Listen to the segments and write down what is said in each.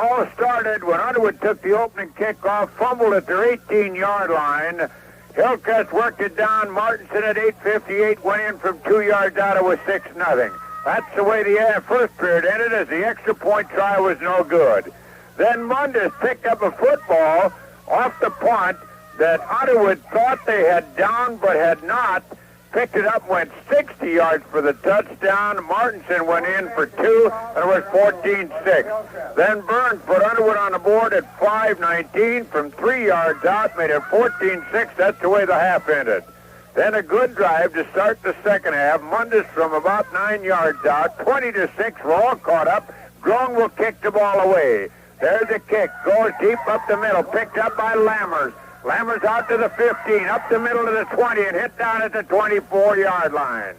all started when Underwood took the opening kickoff, fumbled at their 18-yard line. Hillcrest worked it down. Martinson at 8:58 went in from 2 yards out. It was 6-0. That's the way the first period ended, as the extra point try was no good. Then Mundus picked up a football off the punt that Underwood thought they had down but had not. Picked it up, went 60 yards for the touchdown. Martinson went in for 2, and it was 14-6. Then Burns put Underwood on the board at 5:19 from 3 yards out, made it 14-6. That's the way the half ended. Then a good drive to start the second half. Mundus from about 9 yards out, 20-6. We're all caught up. Groen will kick the ball away. There's a kick. Goes deep up the middle. Picked up by Lammers. Lammers out to the 15, up the middle to the 20, and hit down at the 24-yard line.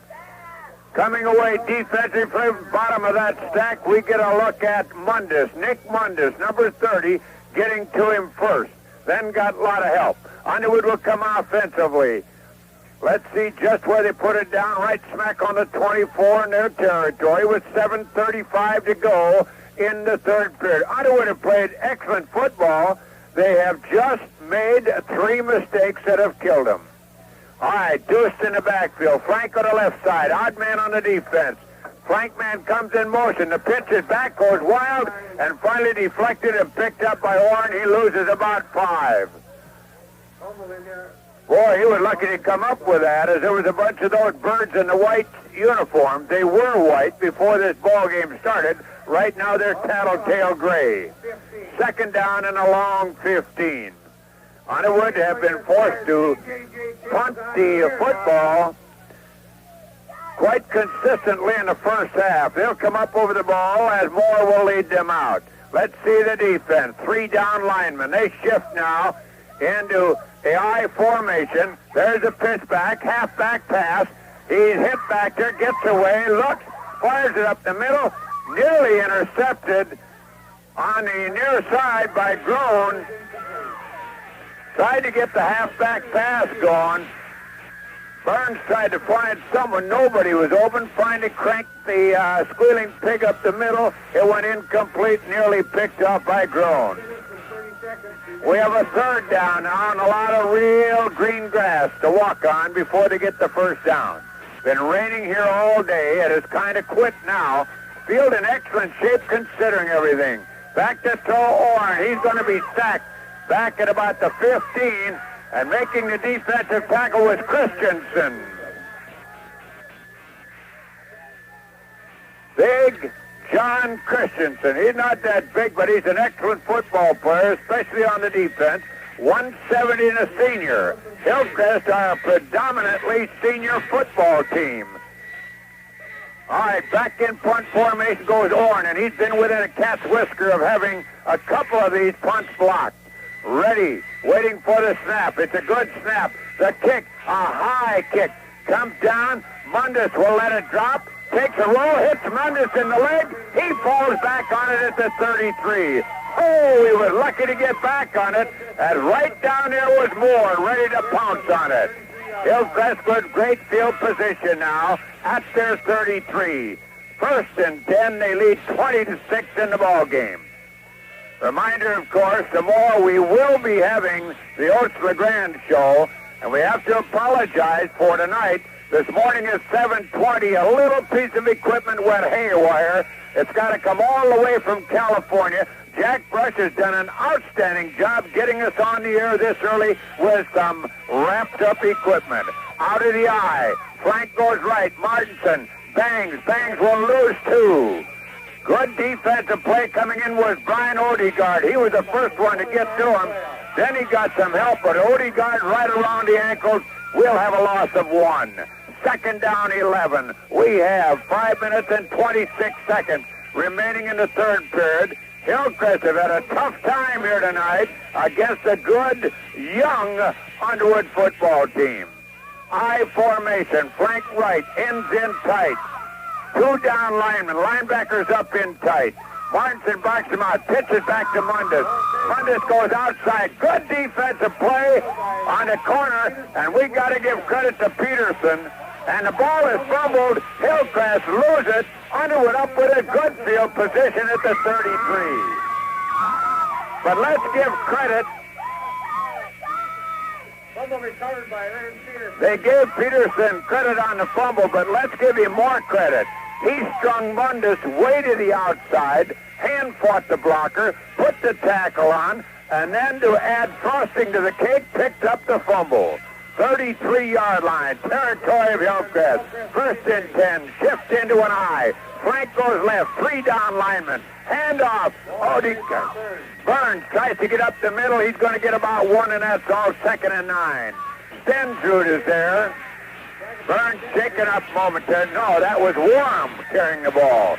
Coming away defensively from the bottom of that stack, we get a look at Mundus. Nick Mundus, number 30, getting to him first. Then got a lot of help. Underwood will come offensively. Let's see just where they put it down, right smack on the 24 in their territory with 7:35 to go in the third period. Underwood have played excellent football. They have just made 3 mistakes that have killed them. All right, Deuce in the backfield. Flank on the left side. Odd man on the defense. Flank man comes in motion. The pitch is back, goes wild, and finally deflected and picked up by Warren. He loses about 5. Boy, he was lucky to come up with that, as there was a bunch of those birds in the white uniforms. They were white before this ball game started. Right now they're tattletale gray. Second down and a long 15. Underwood have been forced to punt the football quite consistently in the first half. They'll come up over the ball as Moore will lead them out. Let's see the defense. 3 down linemen. They shift now into a I formation. There's a pitch back, half-back pass. He's hit back there, gets away, looks, fires it up the middle, nearly intercepted on the near side by Groen. Tried to get the halfback pass going. Burns tried to find someone. Nobody was open. Finally cranked the squealing pig up the middle. It went incomplete, nearly picked off by Groen. We have a third down now and a lot of real green grass to walk on before they get the first down. Been raining here all day. It has kind of quit now. Field in excellent shape considering everything. Back to throw Orr. He's going to be sacked back at about the 15, and making the defensive tackle was Christensen. Big John Christensen. He's not that big, but he's an excellent football player, especially on the defense. 170 and a senior. Hillcrest are a predominantly senior football team. All right, back in punt formation goes Orn, and he's been within a cat's whisker of having a couple of these punts blocked. Ready, waiting for the snap. It's a good snap. The kick, a high kick, comes down. Mundus will let it drop. Takes a roll, hits Mundus in the leg. He falls back on it at the 33. Oh, he was lucky to get back on it. And right down there was Moore, ready to pounce on it. Hillcrest with great field position now at their 33. First and 10, they lead 20-6 in the ball game. Reminder, of course, tomorrow we will be having the Oats LeGrand show, and we have to apologize for tonight. This morning at 7:20, a little piece of equipment went haywire. It's got to come all the way from California. Jack Brush has done an outstanding job getting us on the air this early with some wrapped-up equipment. Out of the eye, flank goes right, Martinson bangs, will lose 2. Good defensive play coming in was Brian Odegaard. He was the first one to get to him. Then he got some help, but Odegaard right around the ankles. We'll have a loss of 1. Second down, 11. We have 5 minutes and 26 seconds remaining in the third period. Hillcrest have had a tough time here tonight against a good, young Underwood football team. I formation, flank right, ends in tight. 2 down linemen, linebackers up in tight. Martinson backs him out, pitches back to Mundus. Mundus goes outside. Good defensive play on the corner, and we got to give credit to Peterson. And the ball is fumbled. Hillcrest lose it. Underwood up with a good field position at the 33. But let's give credit. Fumble recovered by Aaron Peterson. They gave Peterson credit on the fumble, but let's give him more credit. He strung Mundus way to the outside, hand-fought the blocker, put the tackle on, and then to add frosting to the cake, picked up the fumble. 33-yard line, territory of Hillcrest. First and 10, shift into an I. Flank goes left, 3 down linemen. Handoff. Burns tries to get up the middle. He's going to get about 1, and that's all. 2nd and 9. Stensrud is there. Burns shaken up momentarily. No, that was Warham carrying the ball.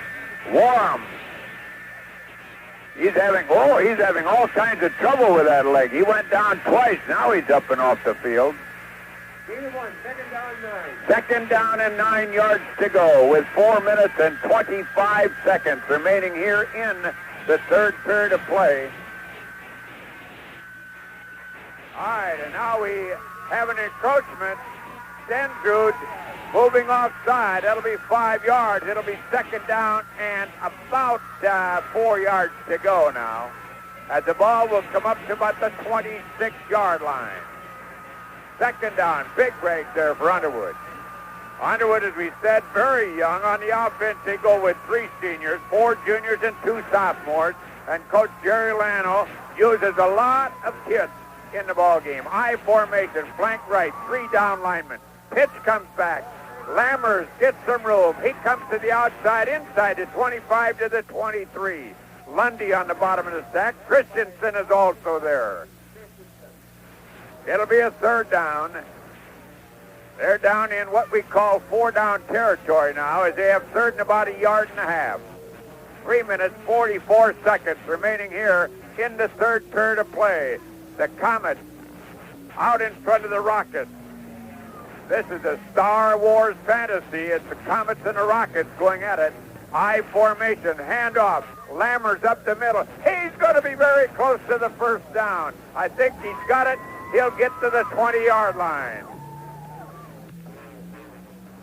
Warham. He's having all kinds of trouble with that leg. He went down twice. Now he's up and off the field. 2-1, 2nd down 9. 2nd down and 9 yards to go with 4 minutes and 25 seconds remaining here in the third period of play. All right, and now we have an encroachment. Stensrud moving offside. That'll be 5 yards. It'll be 2nd down and about 4 yards to go now, as the ball will come up to about the 26-yard line. 2nd down. Big break there for Underwood. Underwood, as we said, very young. On the offense, they go with 3 seniors, 4 juniors, and 2 sophomores. And Coach Jerry Lano uses a lot of kids in the ball game. I formation, flank right, 3 down linemen. Pitch comes back. Lammers gets some room. He comes to the outside, inside the 25 to the 23. Lundy on the bottom of the stack. Christensen is also there. It'll be a 3rd down. They're down in what we call 4-down territory now, as they have 3rd and about 1.5 yards. 3 minutes, 44 seconds remaining here in the third period of play. The Comets out in front of the Rockets. This is a Star Wars fantasy. It's the Comets and the Rockets going at it. I formation, handoff. Lammers up the middle. He's going to be very close to the 1st down. I think he's got it. He'll get to the 20-yard line.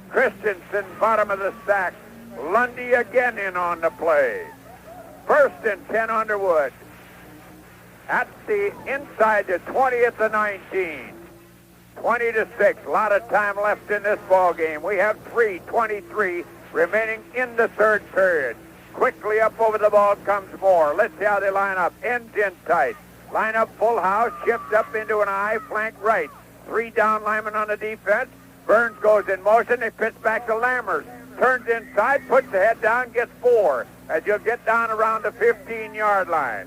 Christensen, bottom of the stack. Lundy again in on the play. 1st and 10 Underwood. At the inside the 20 at the 19. 20 to 6. A lot of time left in this ball game. We have 3:23 remaining in the third period. Quickly up over the ball comes Moore. Let's see how they line up. Ends in tight. Line up full house. Shift up into an I. Flank right. 3 down linemen on the defense. Burns goes in motion. They pitch back to Lammers. Turns inside. Puts the head down. Gets 4. As you'll get down around the 15-yard line.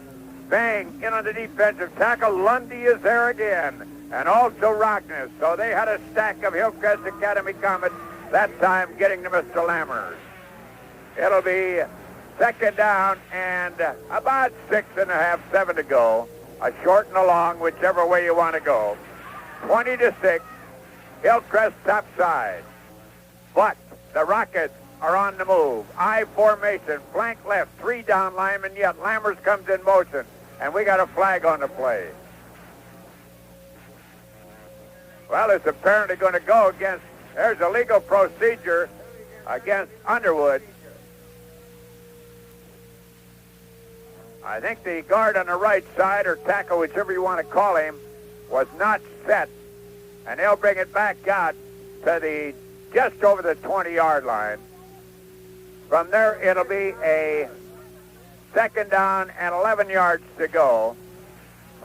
Bang in on the defensive tackle. Lundy is there again. And also Rockness. So they had a stack of Hillcrest Academy Comets, that time getting to Mr. Lammers. It'll be 2nd down and about 6.5, 7 to go. A short and a long, whichever way you want to go. 20 to 6. Hillcrest top side. But the Rockets are on the move. I formation, flank left, 3 down linemen yet. Lammers comes in motion. And we got a flag on the play. Well, it's apparently going to go against, there's a legal procedure against Underwood. I think the guard on the right side, or tackle, whichever you want to call him, was not set. And they'll bring it back out to the, just over the 20-yard line. From there, it'll be a 2nd down and 11 yards to go.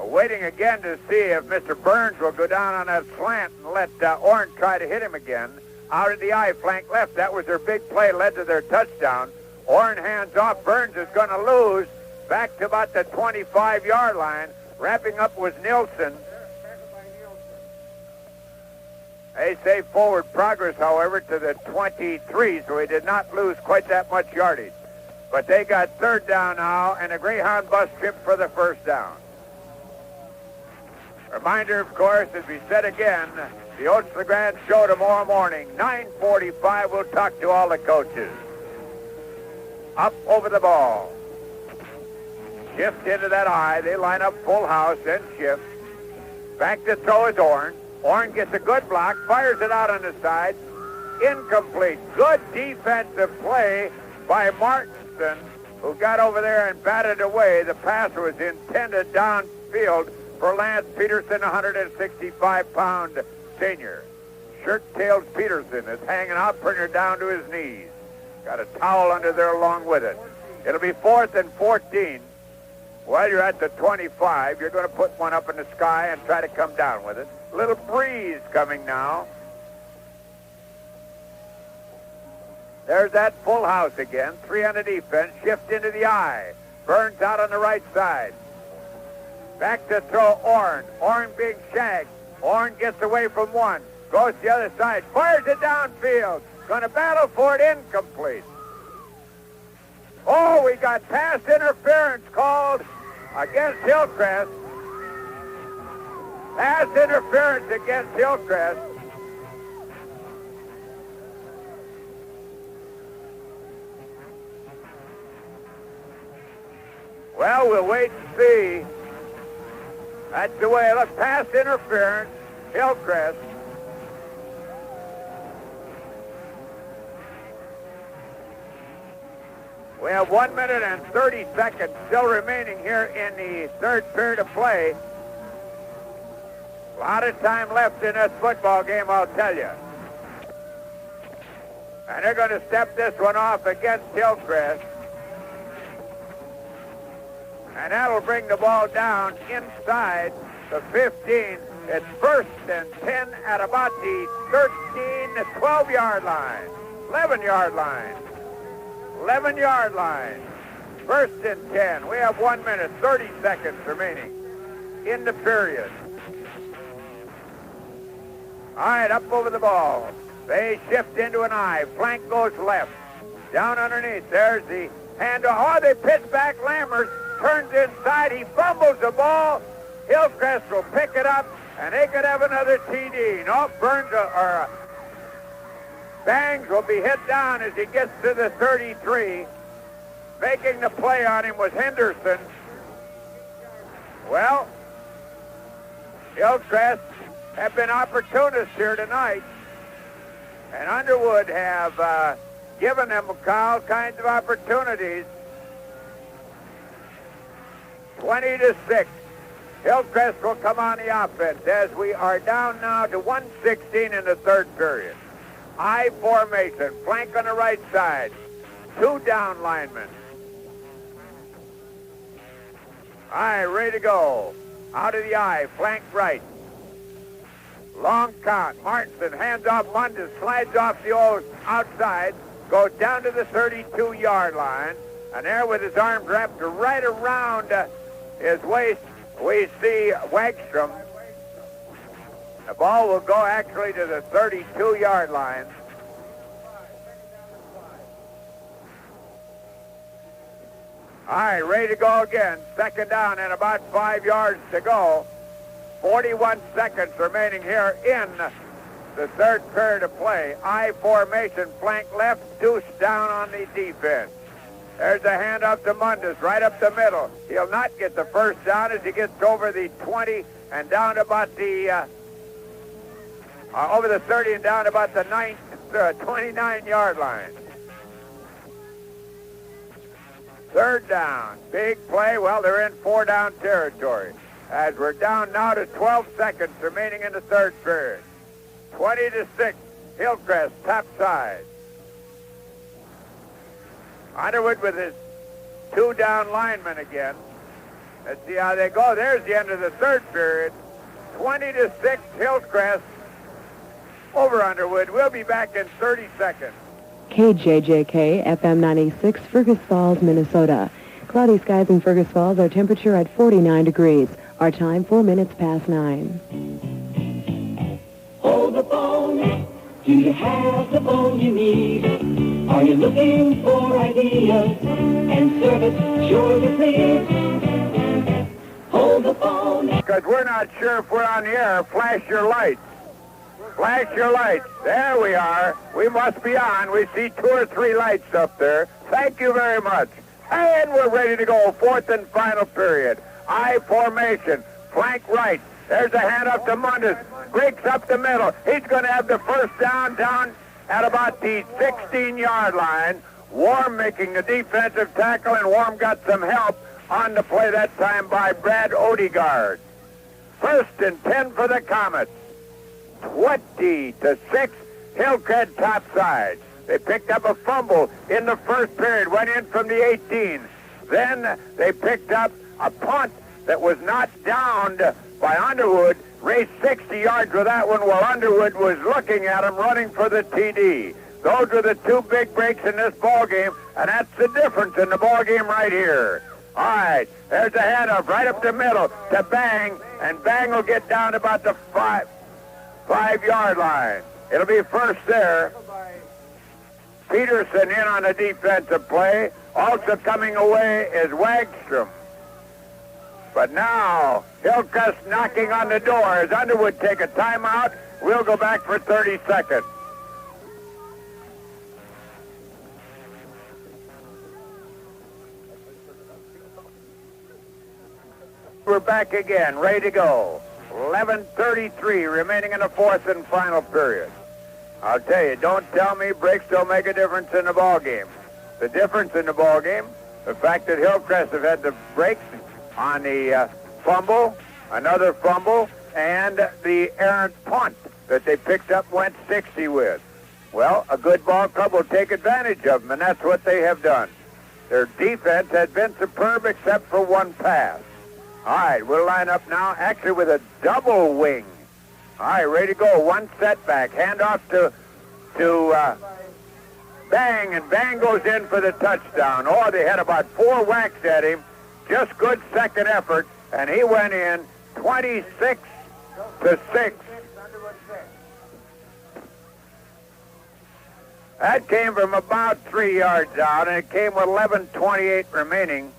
Waiting again to see if Mr. Burns will go down on that slant and let Orrin try to hit him again. Out of the I, flank left. That was their big play, led to their touchdown. Orrin hands off. Burns is going to lose back to about the 25-yard line. Wrapping up was Nielsen. They say forward progress, however, to the 23, so he did not lose quite that much yardage. But they got 3rd down now, and a Greyhound bus trip for the 1st down. Reminder, of course, as we said again, the Oats LeGrand show tomorrow morning, 9:45. We'll talk to all the coaches. Up over the ball. Shift into that I. They line up full house, then shift. Back to throw is Orrin. Orrin gets a good block, fires it out on the side. Incomplete. Good defensive play by Martinson. who got over there and batted away. The pass was intended downfield for Lance Peterson, 165-pound senior. Shirt-tailed Peterson is hanging out, putting her down to his knees. Got a towel under there along with it. It'll be 4th and 14. Well, you're at the 25. You're going to put one up in the sky and try to come down with it. Little breeze coming now. There's that full house again. 3 on the defense. Shift into the eye. Burns out on the right side. Back to throw Orn. Orn being shagged. Orn gets away from one. Goes to the other side. Fires it downfield. Going to battle for it. Incomplete. Oh, we got pass interference called against Hillcrest. Pass interference against Hillcrest. Well, we'll wait and see. That's the way. Look, pass interference, Hillcrest. We have 1 minute and 30 seconds still remaining here in the third period of play. A lot of time left in this football game, I'll tell you. And they're going to step this one off against Hillcrest. And that'll bring the ball down inside the 15. It's 1st and 10 at about the 13 to 12-yard line. 11-yard line. 11-yard line. 1st and 10. We have 1 minute, 30 seconds remaining in the period. All right, up over the ball. They shift into an eye. Flank goes left. Down underneath. There's the handoff. Oh, they pitch back. Lammers turns inside. He fumbles the ball. Hillcrest will pick it up, and they could have another TD. No, Burns or Bangs will be hit down as he gets to the 33. Making the play on him was Henderson. Well, Hillcrest have been opportunists here tonight, and Underwood have given them all kinds of opportunities. 20-6. Hillcrest will come on the offense as we are down now to 1:16 in the third period. I formation, flank on the right side. 2 down linemen. All right, ready to go. Out of the eye, flank right. Long count. Martinson hands off Mundus, slides off the outside, goes down to the 32-yard line, and there with his arms wrapped right around his waist, we see Wagstrom. The ball will go actually to the 32-yard line. All right, ready to go again. 2nd down and about 5 yards to go. 41 seconds remaining here in the third period of play. I formation, flank left, deuce down on the defense. There's a handoff to Mundus, right up the middle. He'll not get the first down as he gets over the 20 and down to about the, over the 30 and down to about the 29-yard line. 3rd down, big play. Well, they're in 4-down territory as we're down now to 12 seconds remaining in the third period. 20-6, Hillcrest, top side. Underwood with his 2 down linemen again. Let's see how they go. There's the end of the third period. 20-6, Hillcrest over Underwood. We'll be back in 30 seconds. KJJK FM 96, Fergus Falls, Minnesota. Cloudy skies in Fergus Falls. Our temperature at 49 degrees. Our time 4 minutes past 9. Hold the phone. Do you have the phone you need? Are you looking for ideas and service sure to please? Hold the phone. Because we're not sure if we're on the air, flash your lights. Flash your lights. There we are. We must be on. We see 2 or 3 lights up there. Thank you very much. And we're ready to go. 4th and final period. I formation. Flank right. There's a hand up to Mundus. Breaks up the middle. He's going to have the first down at about the 16-yard line. Warm making the defensive tackle, and Warm got some help on the play that time by Brad Odegaard. 1st and 10 for the Comets. 20-6, Hillcrest topside. They picked up a fumble in the first period, went in from the 18. Then they picked up a punt that was knocked down by Underwood, raced 60 yards with that one while Underwood was looking at him running for the TD. Those are the two big breaks in this ball game, and that's the difference in the ball game right here. All right, there's a handoff right up the middle to Bang, and Bang will get down about the five-yard line. It'll be first there. Peterson in on a defensive play. Also coming away is Wagstrom. But now, Hillcrest knocking on the door as Underwood take a timeout. We'll go back for 30 seconds. We're back again, ready to go. 11:33 remaining in the 4th and final period. I'll tell you, don't tell me breaks don't make a difference in the ball game. The difference in the ball game, the fact that Hillcrest have had the breaks on the fumble, another fumble, and the errant punt that they picked up, went 60 with. Well, a good ball club will take advantage of them, and that's what they have done. Their defense has been superb except for one pass. All right, we'll line up now, actually with a double wing. All right, ready to go. One setback. Hand off to Bang, and Bang goes in for the touchdown. Oh, they had about 4 whacks at him. Just good second effort, and he went in 26-6. That came from about 3 yards out, and it came with 11:28 remaining.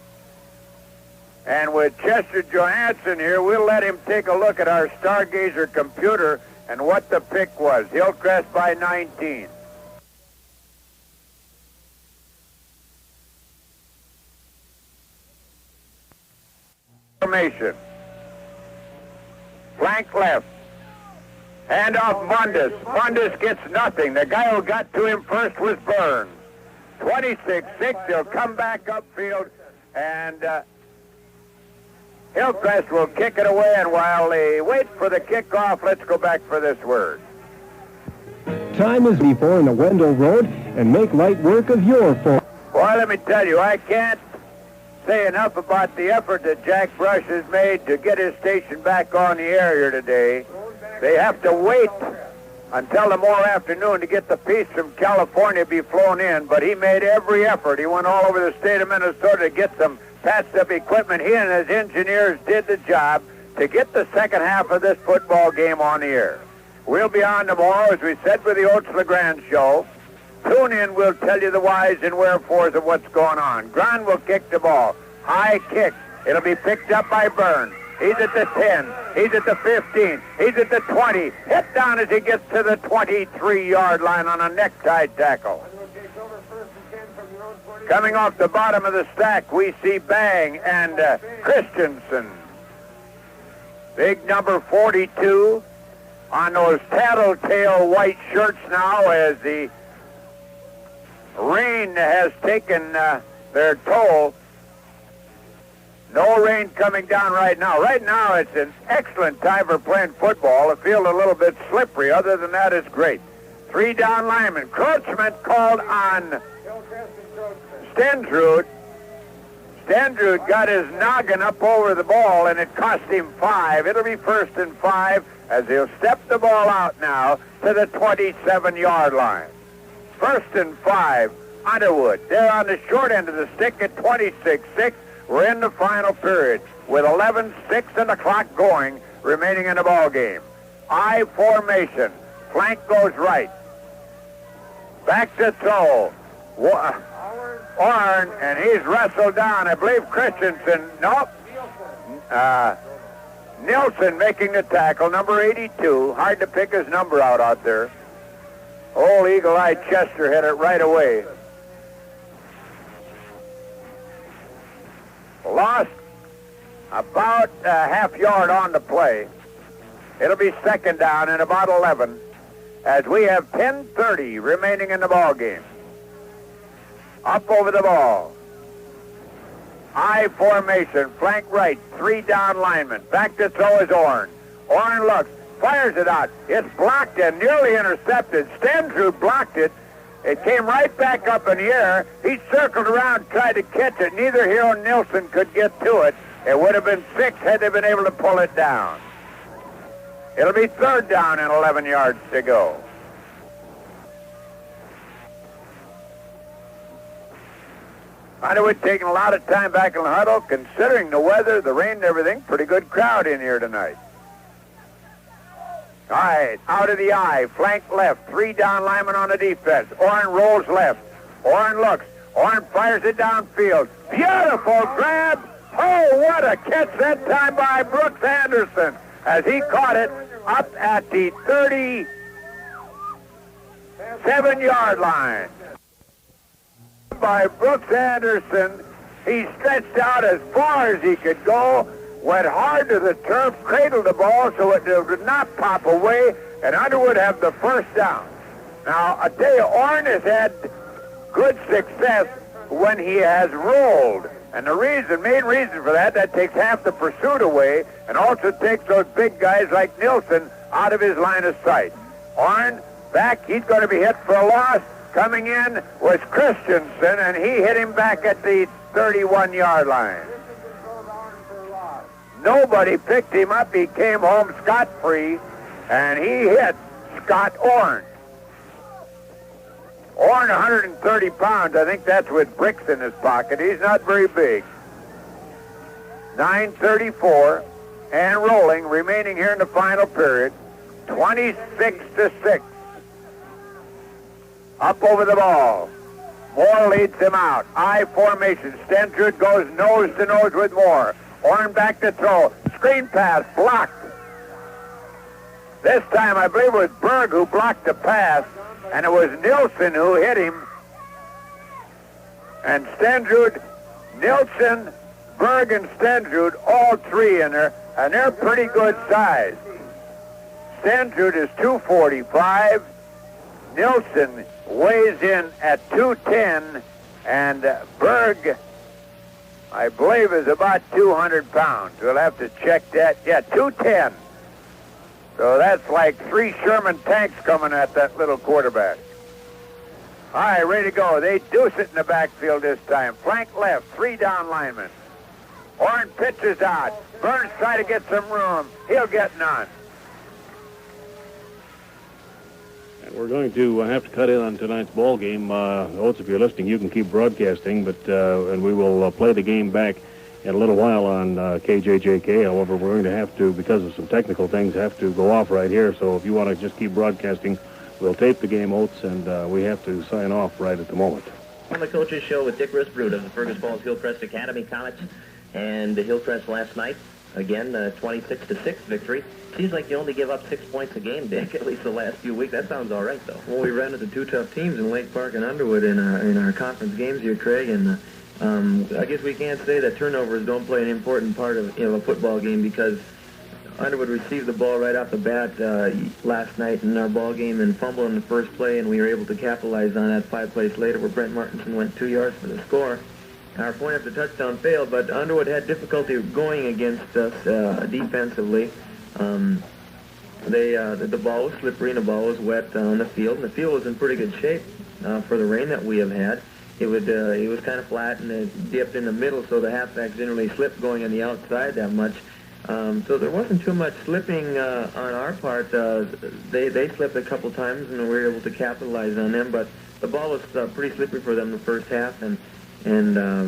And with Chester Johansson here, we'll let him take a look at our Stargazer computer and what the pick was. Hillcrest by 19. Formation. Flank left. Hand off Mundus. Mundus gets nothing. The guy who got to him first was Burns. 26-6. They'll come back upfield, and Hillcrest will kick it away. And while they wait for the kickoff, let's go back for this word. Time is before in the Wendell Road, and make light work of your form. Boy, let me tell you, I can't say enough about the effort that Jack Brush has made to get his station back on the air here today. They have to wait until tomorrow afternoon to get the piece from California be flown in, but he made every effort. He went all over the state of Minnesota to get some patched-up equipment. He and his engineers did the job to get the second half of this football game on the air. We'll be on tomorrow, as we said, with the Oats LeGrand show. Tune in, we'll tell you the whys and wherefores of what's going on. Grand will kick the ball. High kick. It'll be picked up by Burns. He's at the 10. He's at the 15. He's at the 20. Hit down as he gets to the 23-yard line on a necktie tackle. Coming off the bottom of the stack, we see Bang and Christensen. Big number 42 on those tattletale white shirts now as the rain has taken their toll. No rain coming down right now. Right now, it's an excellent time for playing football. The field a little bit slippery. Other than that, it's great. 3 down linemen. Encroachment called on Stendrud. Stendrud got his noggin up over the ball, and it cost him 5. It'll be 1st and 5 as he'll step the ball out now to the 27-yard line. 1st and 5, Underwood. They're on the short end of the stick at 26-6. We're in the final period with 11:06 and the clock going, remaining in the ball game. I formation. Flank goes right. Back to throw. Orn, and he's wrestled down. I believe Christensen. Nope. Nilsson making the tackle, number 82. Hard to pick his number out there. Old eagle-eyed Chester hit it right away. Lost about a half yard on the play. It'll be 2nd down and about 11 as we have 10:30 remaining in the ball game. Up over the ball. I formation, flank right, 3 down linemen. Back to throw is Orn. Orn looks, fires it out. It's blocked and nearly intercepted. Stentrud blocked it. It came right back up in the air. He circled around, tried to catch it. Neither he or Nilsson could get to it. It would have been 6 had they been able to pull it down. It'll be 3rd down and 11 yards to go. Underwood taking a lot of time back in the huddle, considering the weather, the rain and everything. Pretty good crowd in here tonight. All right, out of the eye, flank left, 3 down linemen on the defense. Orn rolls left. Orn looks. Orn fires it downfield. Beautiful grab. Oh, what a catch that time by Brooks Anderson as he caught it up at the 37-yard line. By Brooks Anderson, he stretched out as far as he could go, went hard to the turf, cradled the ball so it did not pop away, and Underwood have the 1st down. Now, I tell you, Orn has had good success when he has rolled. And the main reason for that takes half the pursuit away and also takes those big guys like Nilsson out of his line of sight. Orn back, he's going to be hit for a loss. Coming in was Christensen, and he hit him back at the 31-yard line. Nobody picked him up. He came home scot-free, and he hit Scott Orn. Orn, 130 pounds. I think that's with bricks in his pocket. He's not very big. 9:34 and rolling, remaining here in the final period. 26-6. Up over the ball. Moore leads him out. I formation. Stentrud goes nose to nose with Moore. Orn back to throw. Screen pass blocked. This time I believe it was Berg who blocked the pass, and it was Nilsson who hit him. And Stentrud, Nilsson, Berg, and Stentrud, all 3 in there, and they're pretty good size. Stentrud is 245. Nilsson weighs in at 210, and Berg, I believe, is about 200 pounds. We'll have to check that. Yeah, 210. So that's like 3 Sherman tanks coming at that little quarterback. All right, ready to go. They deuce it in the backfield this time. Flank left, 3 down linemen. Orn pitches out. Burns try to get some room. He'll get none. We're going to have to cut in on tonight's ball game. Oats, if you're listening, you can keep broadcasting, but and we will play the game back in a little while on KJJK. However, we're going to have to, because of some technical things, have to go off right here. So if you want to just keep broadcasting, we'll tape the game, Oats, and we have to sign off right at the moment. On the Coaches Show with Dick Risbrud of the Fergus Falls Hillcrest Academy Comets, and the Hillcrest last night, again, 26-6 victory. Seems like you only give up 6 points a game, Dick, at least the last few weeks. That sounds all right, though. Well, we ran into 2 tough teams in Lake Park and Underwood in our conference games here, Craig, and I guess we can't say that turnovers don't play an important part of a football game, because Underwood received the ball right off the bat last night in our ball game and fumbled in the first play, and we were able to capitalize on that 5 plays later where Brent Martinson went 2 yards for the score. Our point after touchdown failed, but Underwood had difficulty going against us defensively. The ball was slippery and the ball was wet on the field, and the field was in pretty good shape for the rain that we have had. It was kind of flat, and it dipped in the middle, so the halfbacks didn't really slip going on the outside that much. So there wasn't too much slipping on our part. They slipped a couple times, and we were able to capitalize on them, but the ball was pretty slippery for them the first half, and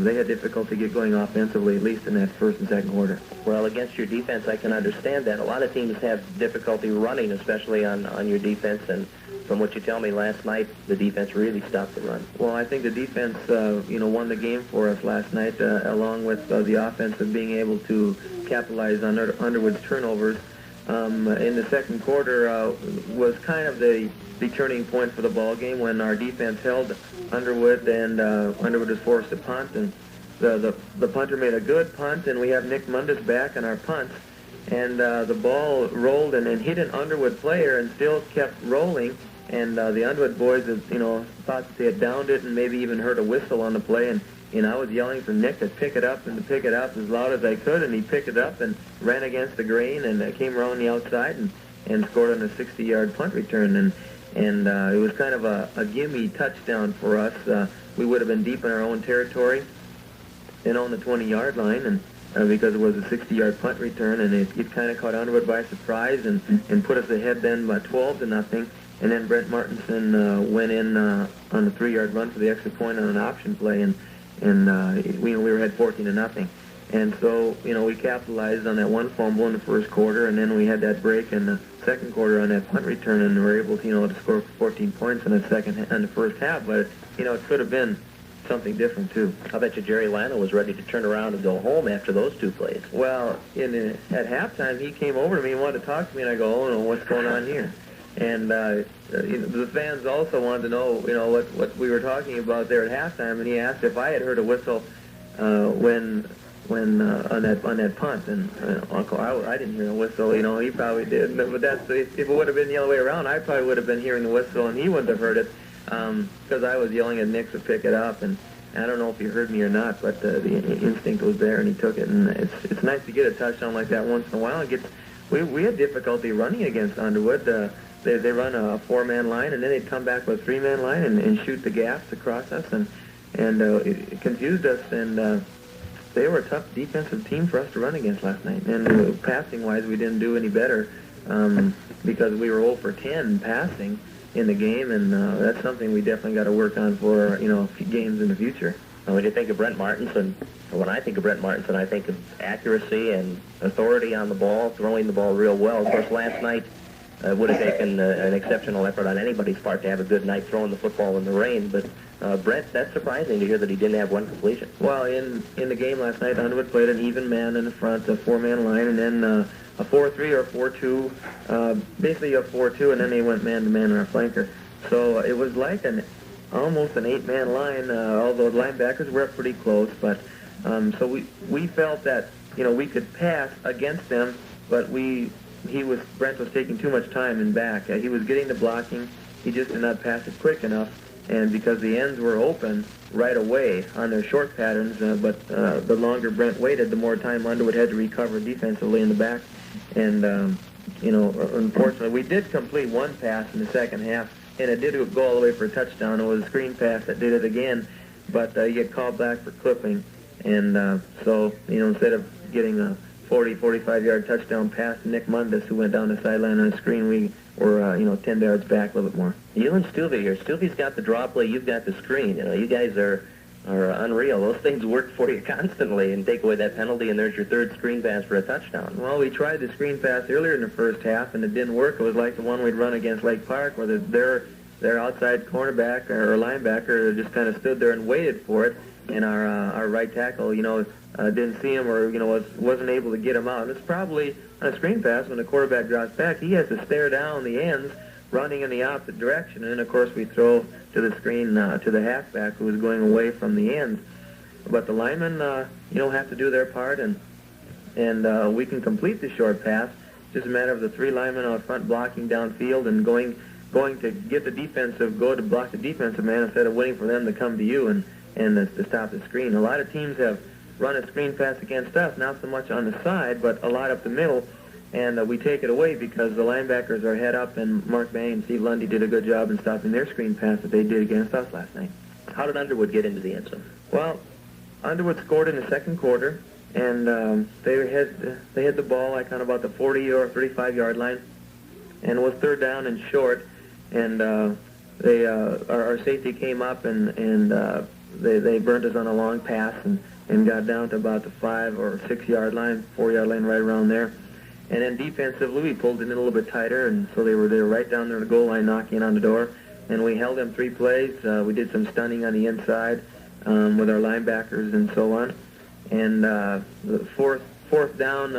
they had difficulty get going offensively, at least in that first and second quarter. Well, against your defense, I can understand that. A lot of teams have difficulty running, especially on your defense, and from what you tell me last night, the defense really stopped the run. Well, I think the defense, won the game for us last night, along with the offense of being able to capitalize on Underwood's turnovers. In the second quarter was kind of the turning point for the ball game when our defense held Underwood, and Underwood was forced to punt, and the punter made a good punt, and we have Nick Mundus back on our punts, and the ball rolled and hit an Underwood player and still kept rolling, And the Underwood boys, thought that they had downed it and maybe even heard a whistle on the play. And I was yelling for Nick to pick it up and to pick it up as loud as I could. And he picked it up and ran against the grain and came around the outside and scored on a 60-yard punt return. And it was kind of a gimme touchdown for us. We would have been deep in our own territory and on the 20-yard line, and because it was a 60-yard punt return, and it kind of caught Underwood by surprise and put us ahead then by 12-0. And then Brent Martinson went in on a 3-yard run for the extra point on an option play, and we were ahead 14-0. And so, we capitalized on that one fumble in the first quarter, and then we had that break in the second quarter on that punt return, and we were able to score 14 points in the first half. But it could have been something different too. I bet you Jerry Lano was ready to turn around and go home after those two plays. Well, at halftime, he came over to me and wanted to talk to me, and I go, "Oh no, what's going on here?" And the fans also wanted to know, what we were talking about there at halftime, and he asked if I had heard a whistle when on that punt, and Uncle, I didn't hear a whistle. He probably did. But if it would have been the other way around, I probably would have been hearing the whistle, and he wouldn't have heard it because I was yelling at Nick to pick it up. And I don't know if he heard me or not, but the instinct was there, and he took it. And it's nice to get a touchdown like that once in a while. We had difficulty running against Underwood. They run a 4-man line, and then they'd come back with a 3-man line and shoot the gaps across us, and it confused us, and they were a tough defensive team for us to run against last night. And passing-wise, we didn't do any better because we were 0 for 10 passing in the game, and that's something we definitely got to work on for games in the future. When you think of Brent Martinson, when I think of Brent Martinson, I think of accuracy and authority on the ball, throwing the ball real well. Of course, last night, it would have taken an exceptional effort on anybody's part to have a good night throwing the football in the rain. But Brent, that's surprising to hear that he didn't have one completion. Well, in the game last night, Underwood played an even man in the front, a 4-man line, and then a 4-3 or 4-2, basically a 4-2, and then they went man-to-man on our flanker. So it was like almost an 8-man line, although the linebackers were pretty close. But so we felt that we could pass against them, but Brent was taking too much time in back. He was getting the blocking. He just did not pass it quick enough. And because the ends were open right away on their short patterns, but the longer Brent waited, the more time Underwood had to recover defensively in the back. And, unfortunately, we did complete one pass in the second half, and it did go all the way for a touchdown. It was a screen pass that did it again, but you get called back for clipping. And so, instead of getting a 45-yard touchdown pass to Nick Mundus, who went down the sideline on a screen, we were, 10 yards back a little bit more. You and Stuvie here. Stuvie's got the draw play, you've got the screen. You guys are unreal. Those things work for you constantly, and take away that penalty, and there's your third screen pass for a touchdown. Well, we tried the screen pass earlier in the first half, and it didn't work. It was like the one we'd run against Lake Park, where their outside cornerback or linebacker just kind of stood there and waited for it, and our right tackle, didn't see him or wasn't able to get him out. And it's probably on a screen pass when the quarterback drops back, he has to stare down the ends, running in the opposite direction. And then, of course, we throw to the screen to the halfback who is going away from the ends. But the linemen, have to do their part, and we can complete the short pass. It's just a matter of the 3 linemen out front blocking downfield and going to get go to block the defensive man instead of waiting for them to come to you and to stop the screen. A lot of teams have run a screen pass against us, not so much on the side, but a lot up the middle, and we take it away because the linebackers are head up, and Mark Bang and Steve Lundy did a good job in stopping their screen pass that they did against us last night. How did Underwood get into the end zone? Well, Underwood scored in the second quarter, and they had the ball like on about the 40 or 35-yard line, and it was third down and short, and our safety came up and they burned us on a long pass and got down to about the 5 or 6-yard line, 4-yard line, right around there. And then defensively, we pulled it in a little bit tighter, and so they were right down there on the goal line, knocking on the door. And we held them 3 plays. We did some stunning on the inside with our linebackers and so on. And the fourth down,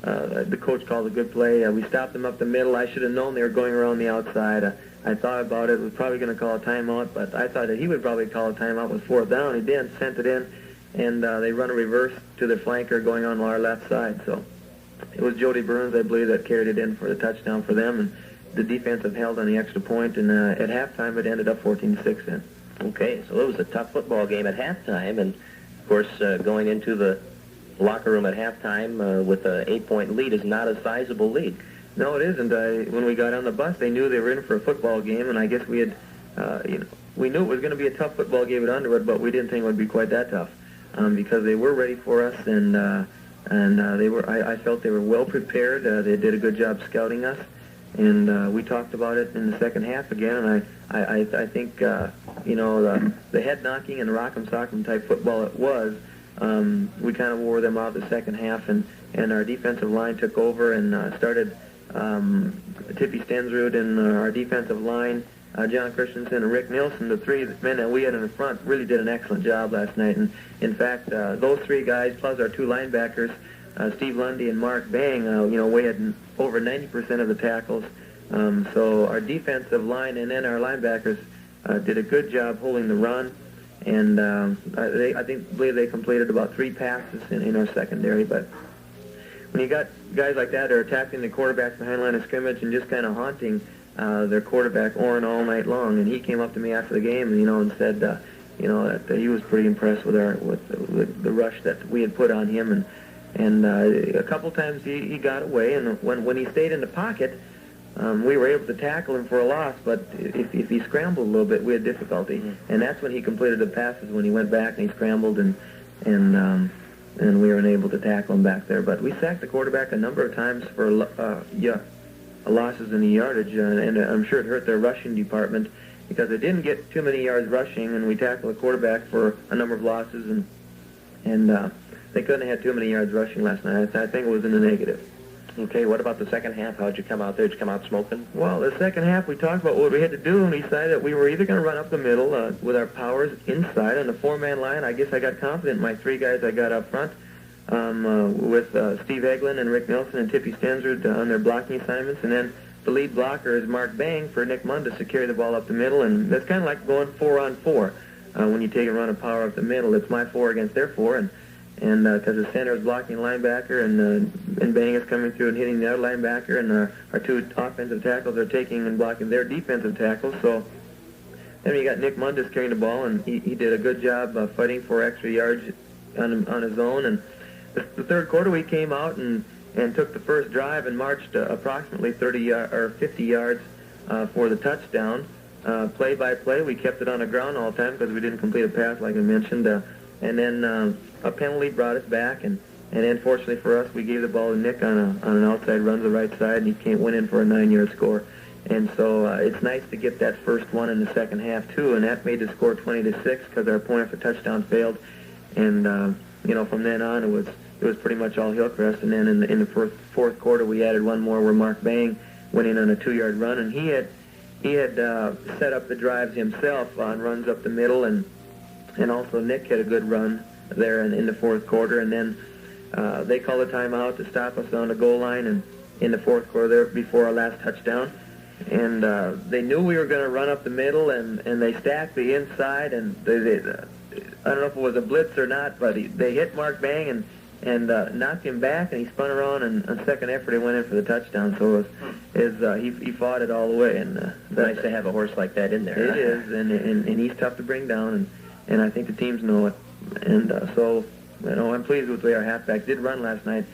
the coach called a good play. We stopped them up the middle. I should have known they were going around the outside. I thought about it. Was probably going to call a timeout, but I thought that he would probably call a timeout with 4th down. He did, sent it in, and they run a reverse to the flanker going on our left side. So it was Jody Burns, I believe, that carried it in for the touchdown for them, the defensive held on the extra point, and at halftime it ended up 14-6 then. Okay, so it was a tough football game at halftime, and of course going into the locker room at halftime with an 8-point lead is not a sizable lead. No, it isn't. When we got on the bus, they knew they were in for a football game, and I guess we had, we knew it was going to be a tough football game at Underwood, but we didn't think it would be quite that tough because they were ready for us, and they were. I felt they were well prepared. They did a good job scouting us, and we talked about it in the second half again. And I think the head knocking and rock'em sock'em type football it was. We kind of wore them out the second half, and our defensive line took over and started. Tippy Stensrud and our defensive line, John Christensen and Rick Nielsen, the three men that we had in the front, really did an excellent job last night. And in fact, those three guys plus our two linebackers, Steve Lundy and Mark Bang, we had over 90% of the tackles. So our defensive line and then our linebackers did a good job holding the run. And I believe they completed about 3 passes in our secondary, but. When you got guys like that that are attacking the quarterback behind the line of scrimmage and just kind of haunting their quarterback Orrin all night long, and he came up to me after the game, and said, that he was pretty impressed with the rush that we had put on him, and a couple times he got away, and when he stayed in the pocket, we were able to tackle him for a loss, but if he scrambled a little bit, we had difficulty, and that's when he completed the passes when he went back and he scrambled and we were unable to tackle him back there. But we sacked the quarterback a number of times for losses in the yardage, and I'm sure it hurt their rushing department because they didn't get too many yards rushing, and we tackled the quarterback for a number of losses, and they couldn't have had too many yards rushing last night. I think it was in the negative. Okay, what about the second half? How did you come out there? Did you come out smoking? Well, the second half, we talked about what we had to do, and we decided that we were either going to run up the middle with our powers inside on the 4-man line. I guess I got confident in my 3 guys I got up front with Steve Eglin and Rick Nelson and Tippy Stensrud on their blocking assignments, and then the lead blocker is Mark Bang for Nick Mundus to carry the ball up the middle, and that's kind of like going 4-on-4 when you take a run of power up the middle. It's my 4 against their 4, and because the center is blocking linebacker, and Bang is coming through and hitting the other linebacker, and our 2 offensive tackles are taking and blocking their defensive tackles. So then you got Nick Mundus carrying the ball, and he did a good job fighting for extra yards on his own. And the third quarter, we came out and took the first drive and marched approximately 50 yards for the touchdown. Play by play, we kept it on the ground all the time because we didn't complete a pass, like I mentioned. And then a penalty brought us back, and unfortunately for us, we gave the ball to Nick on an outside run to the right side, and he went in for a 9-yard score. And so it's nice to get that first one in the second half too, and that made the score 20-6 because our point for touchdown failed. And from then on, it was pretty much all Hillcrest. And then in the fourth quarter, we added one more where Mark Bang went in on a 2-yard run, and he had set up the drives himself on runs up the middle, and also Nick had a good run there in the fourth quarter. And then they called a timeout to stop us on the goal line, and in the fourth quarter there before our last touchdown. And they knew we were going to run up the middle, and they stacked the inside, and they I don't know if it was a blitz or not, but they hit Mark Bang and knocked him back, and he spun around, and on second effort he went in for the touchdown. So he fought it all the way. And nice to have a horse like that in there. It is, and he's tough to bring down, and I think the teams know it. And so I'm pleased with the way our halfbacks did run last night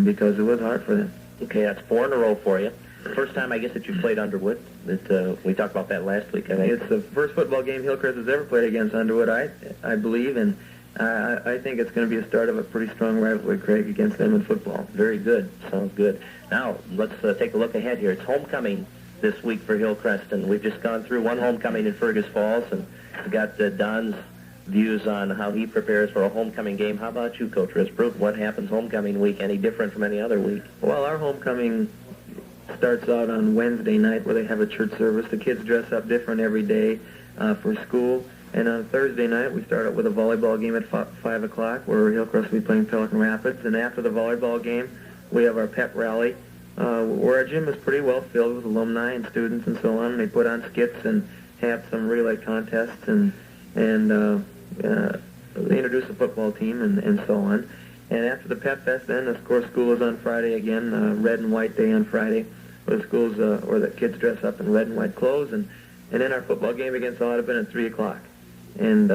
because it was hard for them. Okay, that's 4 in a row for you. First time, I guess, that you played Underwood. We talked about that last week, I think. It's the first football game Hillcrest has ever played against Underwood, I believe, and I think it's going to be a start of a pretty strong rivalry, Craig, against them in football. Very good. Sounds good. Now, let's take a look ahead here. It's homecoming this week for Hillcrest, and we've just gone through one homecoming in Fergus Falls, and we got Don's views on how he prepares for a homecoming game. How about you, Coach Risbrook? What happens homecoming week? Any different from any other week? Well, our homecoming starts out on Wednesday night where they have a church service. The kids dress up different every day for school. And on Thursday night, we start out with a volleyball game at 5 o'clock where Hillcrest will be playing Pelican Rapids. And after the volleyball game, we have our pep rally where our gym is pretty well filled with alumni and students and so on. They put on skits and have some relay contests and they introduce the football team and so on. And after the Pep Fest, then, of course, school is on Friday again, red and white day on Friday. where the schools, where the kids dress up in red and white clothes, and then our football game against Audubon at 3 o'clock. And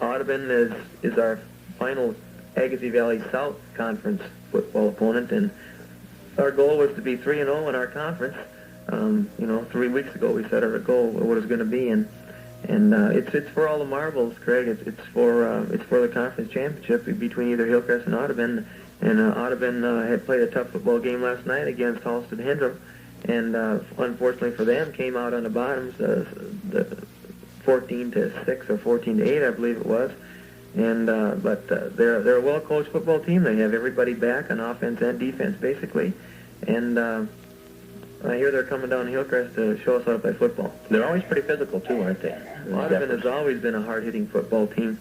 Audubon is our final Agassiz Valley South Conference football opponent, and our goal was to be 3-0 in our conference. 3 weeks ago we set our goal, what it was going to be, and it's for all the marbles, Craig. It's for the conference championship between either Hillcrest and Audubon. And Audubon had played a tough football game last night against Halstead-Hendrum, and unfortunately for them, came out on the bottoms, the 14-6 or 14-8, I believe it was. And but they're a well-coached football team. They have everybody back on offense and defense, basically. And I hear they're coming down to Hillcrest to show us how to play football. They're always pretty physical, too, aren't they? Audubon has always been a hard-hitting football team.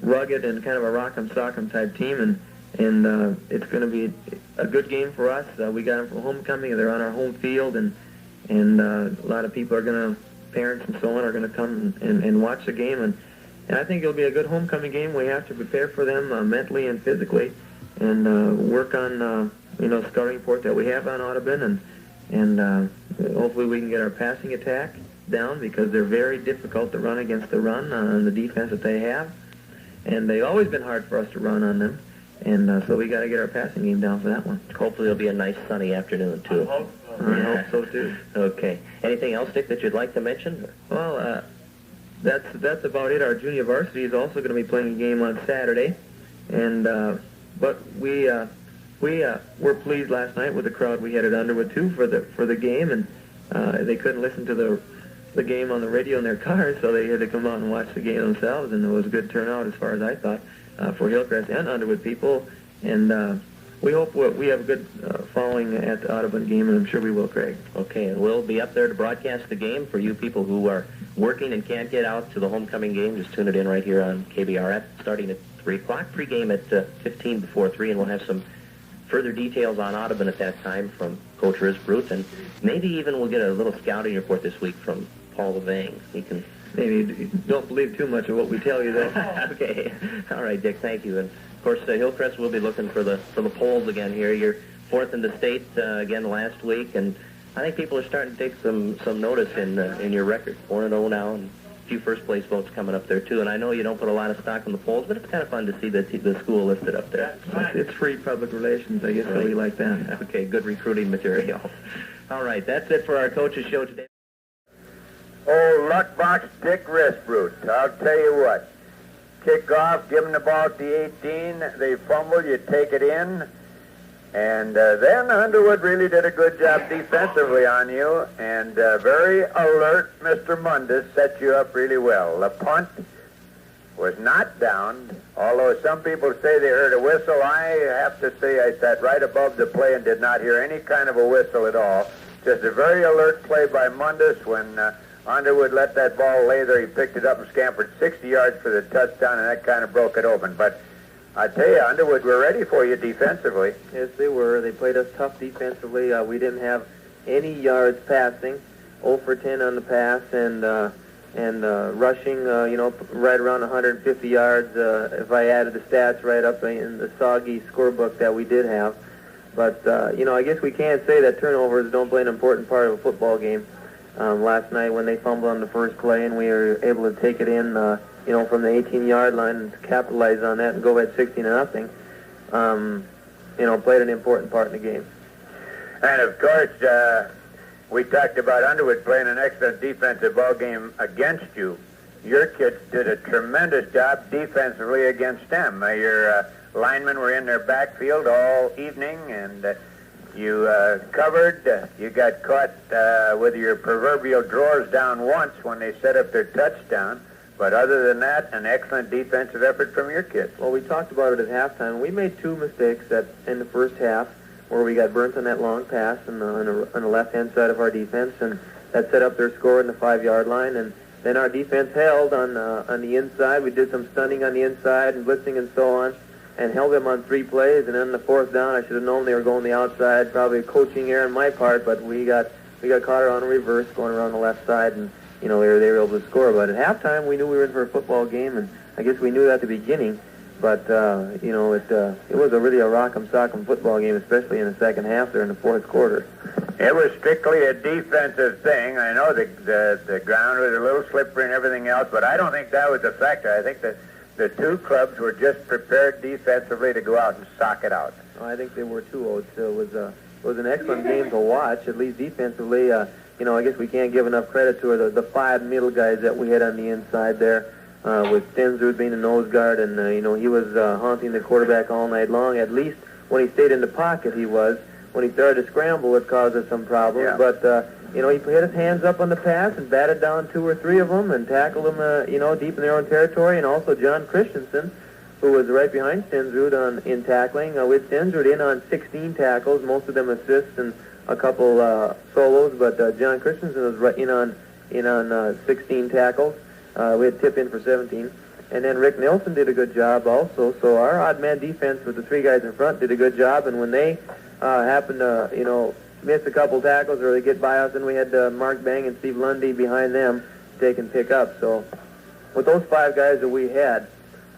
Rugged and kind of a rock'em sock'em type team, and it's going to be a good game for us. We got them for homecoming. They're on our home field, and a lot of people are going to, parents and so on, are going to come and watch the game, and I think it'll be a good homecoming game. We have to prepare for them mentally and physically, and work on scouting report that we have on Audubon, and hopefully we can get our passing attack down, because they're very difficult to run against the run on the defense that they have. And they've always been hard for us to run on them, and so we got to get our passing game down for that one. Hopefully it'll be a nice sunny afternoon, too. I hope so, too. Okay. Anything else, Dick, that you'd like to mention? Well, that's about it. Our junior varsity is also going to be playing a game on Saturday, and but we were pleased last night with the crowd we had at Underwood, too, for the game, and they couldn't listen to the game on the radio in their cars, so they had to come out and watch the game themselves, and it was a good turnout as far as I thought for Hillcrest and Underwood people, and we hope we have a good following at the Audubon game, and I'm sure we will, Craig. Okay, and we'll be up there to broadcast the game for you people who are working and can't get out to the homecoming game. Just tune it in right here on KBRF starting at 3 o'clock, pre-game at 15 before 3, and we'll have some further details on Audubon at that time from Coach Risbrut, and maybe even we'll get a little scouting report this week from Paul Levang. He can maybe don't believe too much of what we tell you, though. Okay. All right, Dick. Thank you. And of course, Hillcrest will be looking for the polls again here. You're fourth in the state again last week, and I think people are starting to take some notice in your record. 4-0 now, and a few first place votes coming up there too. And I know you don't put a lot of stock in the polls, but it's kind of fun to see the school listed up there. It's free public relations, I guess. Right. So we like that. Okay. Good recruiting material. All right. That's it for our coaches show today. Old luck box Dick Risbrut. I'll tell you what. Kick off, give them the ball at the 18. They fumble, you take it in. And then Underwood really did a good job defensively on you. And very alert Mr. Mundus set you up really well. The punt was not downed, although some people say they heard a whistle. I have to say I sat right above the play and did not hear any kind of a whistle at all. Just a very alert play by Mundus when Underwood let that ball lay there. He picked it up and scampered 60 yards for the touchdown, and that kind of broke it open. But I tell you, Underwood were ready for you defensively. Yes, they were. They played us tough defensively. We didn't have any yards passing, 0 for 10 on the pass, and rushing, right around 150 yards. If I added the stats right up in the soggy scorebook that we did have. But I guess we can't say that turnovers don't play an important part of a football game. Last night when they fumbled on the first play and we were able to take it in, from the 18-yard line and capitalize on that and go ahead 16-0, played an important part in the game. And of course, we talked about Underwood playing an excellent defensive ball game against you. Your kids did a tremendous job defensively against them. Your linemen were in their backfield all evening, and you covered. You got caught with your proverbial drawers down once when they set up their touchdown. But other than that, an excellent defensive effort from your kids. Well, we talked about it at halftime. We made 2 mistakes in the first half where we got burnt on that long pass on the left-hand side of our defense, and that set up their score in the 5-yard line. And then our defense held on the inside. We did some stunning on the inside and blitzing and so on, and held them on 3 plays. And then the 4th down, I should have known they were going the outside. Probably a coaching error on my part, but we got caught on a reverse going around the left side, and they were able to score. But at halftime, we knew we were in for a football game, and I guess we knew that at the beginning. But, you know, it was really a rock'em sock'em football game, especially in the second half there in the fourth quarter. It was strictly a defensive thing. I know the ground was a little slippery and everything else, but I don't think that was a factor. I think that the two clubs were just prepared defensively to go out and sock it out. Oh, I think they were too, Oats. It was an excellent game to watch, at least defensively. You know, I guess we can't give enough credit to the five middle guys that we had on the inside there, with Stensrud being a nose guard, and, you know, he was haunting the quarterback all night long. At least when he stayed in the pocket, he was. When he started to scramble, it caused us some problems. Yeah. But, you know, he had his hands up on the pass and batted down 2 or 3 of them and tackled them, you know, deep in their own territory. And also John Christensen, who was right behind Stensrud in tackling, with Stensrud in on 16 tackles, most of them assists and a couple solos. But John Christensen was right in on 16 tackles. We had Tip in for 17. And then Rick Nelson did a good job also. So our odd man defense with the 3 guys in front did a good job. And when they happened to, you know, miss a couple tackles or they get by us, and we had Mark Bang and Steve Lundy behind them take and pick up. So with those 5 guys that we had,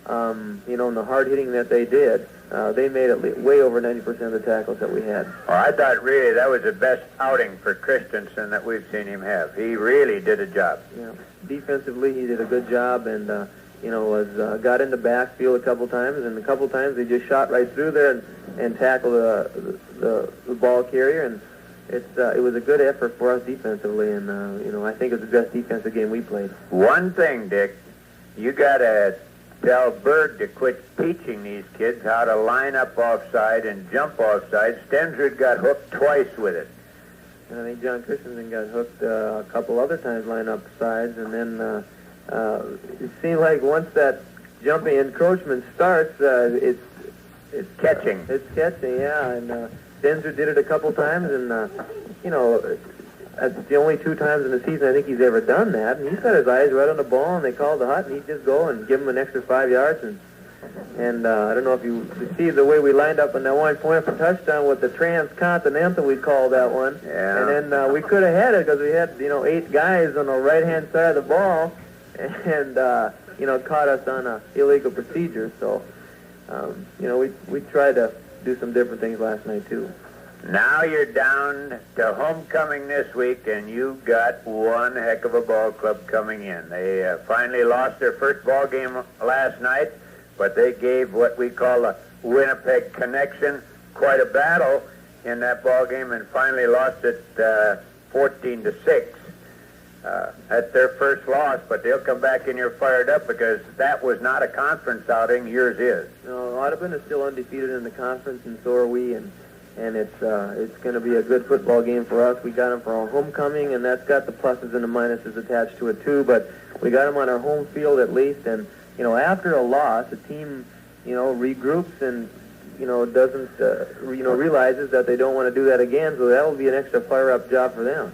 you know, and the hard hitting that they did, they made it way over 90% of the tackles that we had. Well, I thought really that was the best outing for Christensen that we've seen him have. He really did a job. Yeah, defensively he did a good job, and you know, got in the backfield a couple times, and a couple times they just shot right through there and tackled the ball carrier, and it was a good effort for us defensively, and you know, I think it was the best defensive game we played. One thing, Dick, you got to tell Berg to quit teaching these kids how to line up offside and jump offside. Stensrud got hooked twice with it. And I think John Christensen got hooked a couple other times line up sides, and then it seemed like once that jumping encroachment starts, it's catching. It's catching, yeah. And Stensrud did it a couple times, and you know, that's the only 2 times in the season I think he's ever done that. And he's got his eyes right on the ball, and they called the hut, and he'd just go and give him an extra 5 yards. And I don't know if you see the way we lined up on that one point for touchdown with the transcontinental, we called that one. Yeah. And then we could have had it because we had, you know, 8 guys on the right-hand side of the ball, and you know, caught us on a illegal procedure. So you know, we tried to do some different things last night too. Now you're down to homecoming this week, and you've got one heck of a ball club coming in. They finally lost their first ball game last night, but they gave what we call a Winnipeg connection quite a battle in that ball game, and finally lost it 14-6. That's their first loss, but they'll come back in here fired up because that was not a conference outing. Yours is. No, Audubon is still undefeated in the conference, and so are we, and it's going to be a good football game for us. We got them for our homecoming, and that's got the pluses and the minuses attached to it too, but we got them on our home field at least, and, you know, after a loss, the team, you know, regroups and, you know, doesn't, you know, realizes that they don't want to do that again, so that'll be an extra fire-up job for them.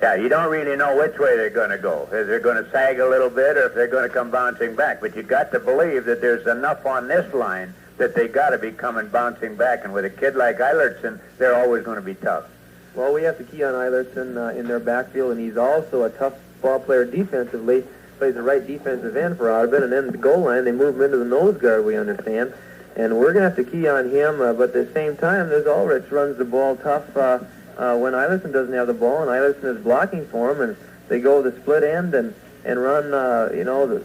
Yeah, you don't really know which way they're going to go. If they're going to sag a little bit or if they're going to come bouncing back. But you got to believe that there's enough on this line that they got to be coming bouncing back. And with a kid like Eilertson, they're always going to be tough. Well, we have to key on Eilertson in their backfield, and he's also a tough ball player defensively. Plays the right defensive end for Audubon, and then at the goal line, they move him into the nose guard, we understand. And we're going to have to key on him, but at the same time, there's Ulrich runs the ball tough when Eilertson doesn't have the ball, and Eilertson is blocking for him, and they go the split end and run, you know, the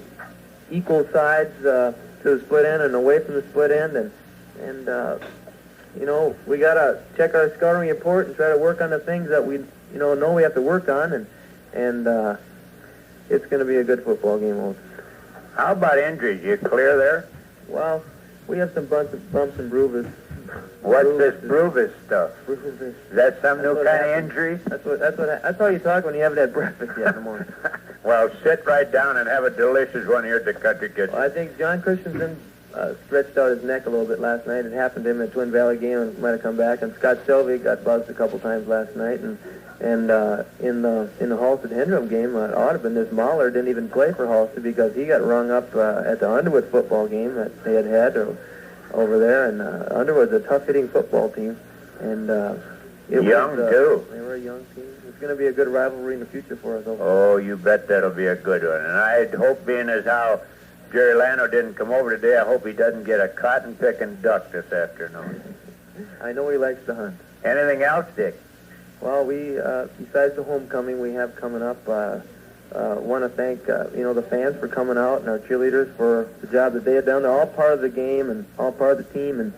equal sides to the split end and away from the split end, and you know, we got to check our scouting report and try to work on the things that we, you know we have to work on, and it's going to be a good football game also. How about injuries? You clear there? Well, we have some bumps and bruises. What's this bruvis stuff? Bruvis. Is that some new kind of injury? That's how you talk when you haven't had breakfast yet in the morning. Well, sit right down and have a delicious one here at the country kitchen. Well, I think John Christensen stretched out his neck a little bit last night. It happened to him at Twin Valley game and might have come back. And Scott Selvig got buzzed a couple times last night. And in the Halstead-Hendrum game, Audubon, this Mahler didn't even play for Halstead because he got rung up at the Underwood football game that they had over there. And Underwood's a tough-hitting football team. And young, too. They were a young team. It's going to be a good rivalry in the future for us. Oh, you bet that'll be a good one. And I'd hope, being as how Jerry Lano didn't come over today, I hope he doesn't get a cotton-picking duck this afternoon. I know he likes to hunt. Anything else, Dick? Well, we, besides the homecoming we have coming up, want to thank, the fans for coming out and our cheerleaders for the job that they had done. They're all part of the game and all part of the team. And